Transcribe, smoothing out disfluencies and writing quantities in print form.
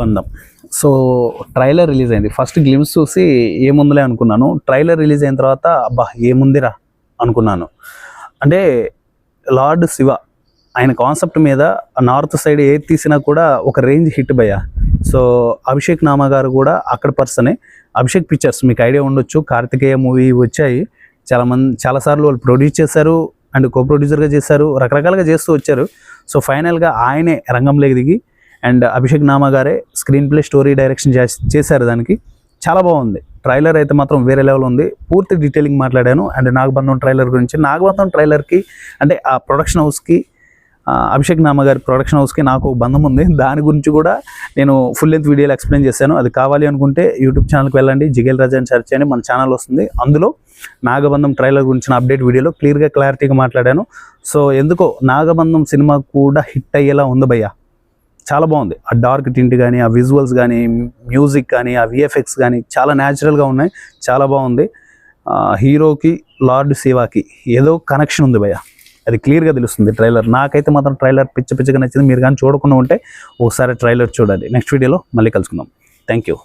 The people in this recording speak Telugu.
బంధం. సో ట్రైలర్ రిలీజ్ అయింది. ఫస్ట్ గ్లిమ్స్ చూసి ఏముందిలే అనుకున్నాను. ట్రైలర్ రిలీజ్ అయిన తర్వాత అబ్బా ఏముందిరా అనుకున్నాను. అంటే లార్డ్ శివ ఆయన కాన్సెప్ట్ మీద నార్త్ సైడ్ ఏది తీసినా కూడా ఒక రేంజ్ హిట్ భయ్య. సో అభిషేక్ నామా గారు కూడా అక్కడ పర్సనే. అభిషేక్ పిక్చర్స్ మీకు ఐడియా ఉండొచ్చు, కార్తికేయ మూవీ వచ్చాయి, చాలాసార్లు వాళ్ళు ప్రొడ్యూస్ చేశారు అండ్ కో ప్రొడ్యూసర్గా చేశారు, రకరకాలుగా చేస్తూ వచ్చారు. సో ఫైనల్గా ఆయనే రంగంలోకి దిగి అండ్ అభిషేక్ నామా గారే స్క్రీన్ ప్లే స్టోరీ డైరెక్షన్ చేశారు. దానికి చాలా బాగుంది. ట్రైలర్ అయితే మాత్రం వేరే లెవెల్ ఉంది. పూర్తి డీటెయిలింగ్ మాట్లాడాను అండ్ నాగబంధం ట్రైలర్ గురించి. నాగబంధం ట్రైలర్కి అంటే ఆ ప్రొడక్షన్ హౌస్కి, అభిషేక్ నామా గారి ప్రొడక్షన్ హౌస్కి నాకు బంధం ఉంది. దాని గురించి కూడా నేను ఫుల్ లెంత్ వీడియోలో ఎక్స్ప్లెయిన్ చేశాను. అది కావాలి అనుకుంటే యూట్యూబ్ ఛానల్కి వెళ్ళండి, జిగేల్ రాజా అని సెర్చ్ చేయండి, మన ఛానల్ వస్తుంది. అందులో నాగబంధం ట్రైలర్ గురించిన అప్డేట్ వీడియోలో క్లారిటీగా మాట్లాడాను. సో ఎందుకో నాగబంధం సినిమా కూడా హిట్ అయ్యేలా ఉంది భయ్య. చాలా బాగుంది. ఆ డార్క్ టింట్ కానీ, ఆ విజువల్స్ కానీ, మ్యూజిక్ కానీ, ఆ విఎఫ్ఎక్స్ కానీ చాలా న్యాచురల్గా ఉన్నాయి. చాలా బాగుంది. హీరోకి లార్డ్ శివాకి ఏదో కనెక్షన్ ఉంది భయ్య, అది క్లియర్గా తెలుస్తుంది ట్రైలర్. నాకైతే మాత్రం ట్రైలర్ పిచ్చగా నచ్చింది. మీరు కానీ చూడకుండా ఉంటే ఒకసారి ట్రైలర్ చూడండి. నెక్స్ట్ వీడియోలో మళ్ళీ కలుసుకుందాం. Thank you.